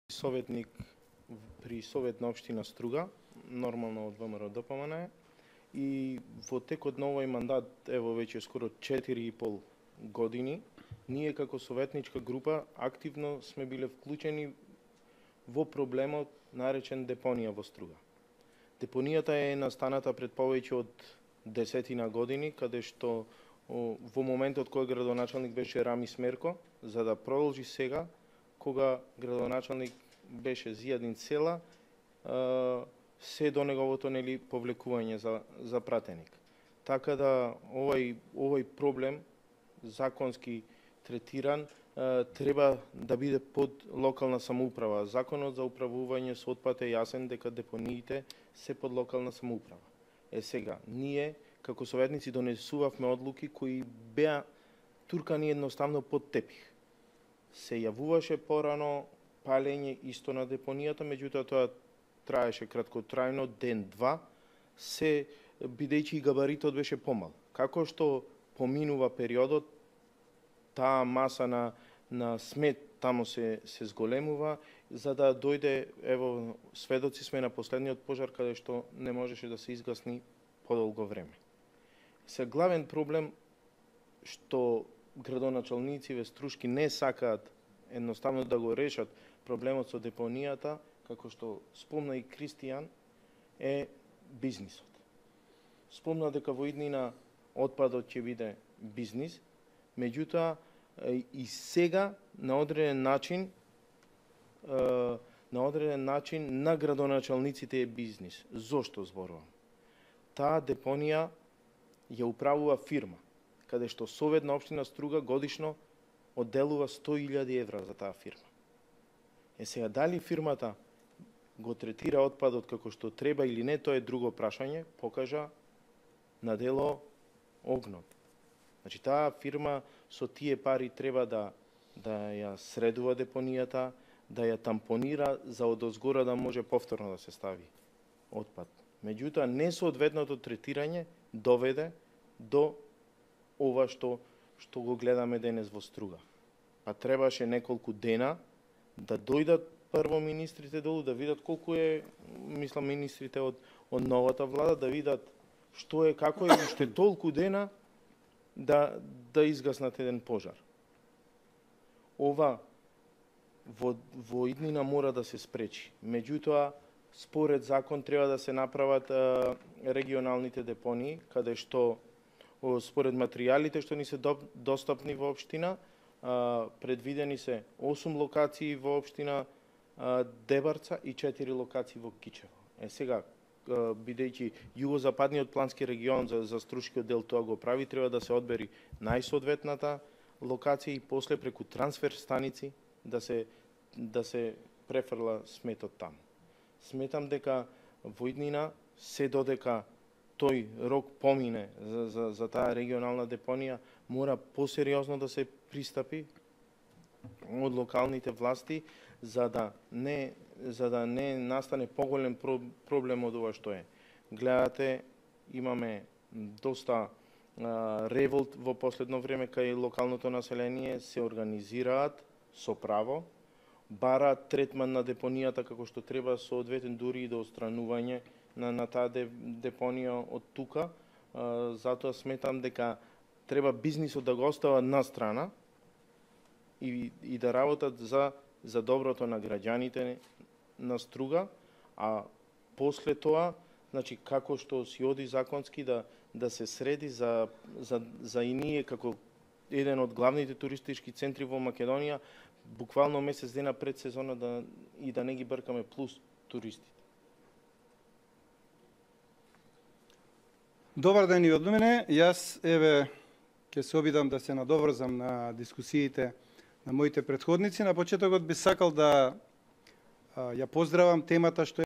советник при Советна општина Струга, нормално од ВМРО ДПМН, и во текот на овој мандат, ево веќе скоро 4,5 години, ние како советничка група активно сме биле вклучени во проблемот наречен депонија во Струга. Депонијата е настаната пред повеќе од 10 години, каде што во моментот кога градоначалник беше Рами Смерко, за да продолжи сега, кога градоначалник беше Зијадин Села, се до неговото повлекување за пратеник. Така да овој проблем законски третиран треба да биде под локална самоуправа. Законот за управување со отпад е јасен дека депониите се под локална самоуправа. Сега, ние како советници донесувавме одлуки кои беа туркани едноставно под тепих. Се јавуваше порано палење исто на депонијата, меѓутоа тоа траеше краткотрајно, ден-два, се бидејќи габаритот беше помал. Како што поминува периодот, таа маса на смет тамо се зголемува, за да дојде, ево, сведоци сме на последниот пожар, каде што не можеше да се изгасни подолго време. Се главен проблем што градоначалници струшки не сакаат едноставно да го решат проблемот со депонијата, како што спомна и Кристијан, е бизнисот. Спомна дека во иднина отпадот ќе биде бизнис, меѓутоа и сега на одреден начин на градоначалниците е бизнис. Зошто зборувам? Таа депонија ја управува фирма, каде што Советна општина Струга годишно одделува 100.000 евра за таа фирма. Сега, дали фирмата го третира отпадот како што треба или не, тоа е друго прашање, покажа на дело огнот. Значи, таа фирма со тие пари треба да ја средува депонијата, да ја тампонира за одозгора да може повторно да се стави отпад. Меѓутоа, несоодветното третирање доведе до ова што го гледаме денес во Струга. Па требаше неколку дена да дојдат прво министрите долу, да видат колку е, мислам, министрите од новата влада, да видат што е, како е, уште толку дена да изгаснат еден пожар. Ова во иднина мора да се спречи. Меѓутоа, според закон треба да се направат регионалните депонии, каде што според материјалите што ни се достапни во општина, предвидени се 8 локации во општина Дебарца и 4 локации во Кичево. Сега, бидејќи југозападниот плански регион за Струшкиот дел тоа го прави, треба да се одбери најсоодветната локација и после преку трансфер станици да се префрла сметот таму. Сметам дека во иднина, се додека тој рок помине за таа регионална депонија, мора посериозно да се пристапи од локалните власти, за да не настане поголем проблем од ова што е. Гледате, имаме доста револт во последно време кај локалното население, се организираат со право, бараат третман на депонијата како што треба, соодветен дури и до отстранување на таа депонија од тука. Затоа сметам дека треба бизнисот да го остава на страна и да работат за доброто на граѓаните на Струга, а после тоа, значи, како што си оди законски да се среди за и ние како еден од главните туристички центри во Македонија, буквално месец дена пред сезона да не ги бркаме плюс туристите. Добар ден и од мене. Јас ќе се обидам да се надоврзам на дискусиите на моите претходници. На почетокот би сакал да ја поздравам темата што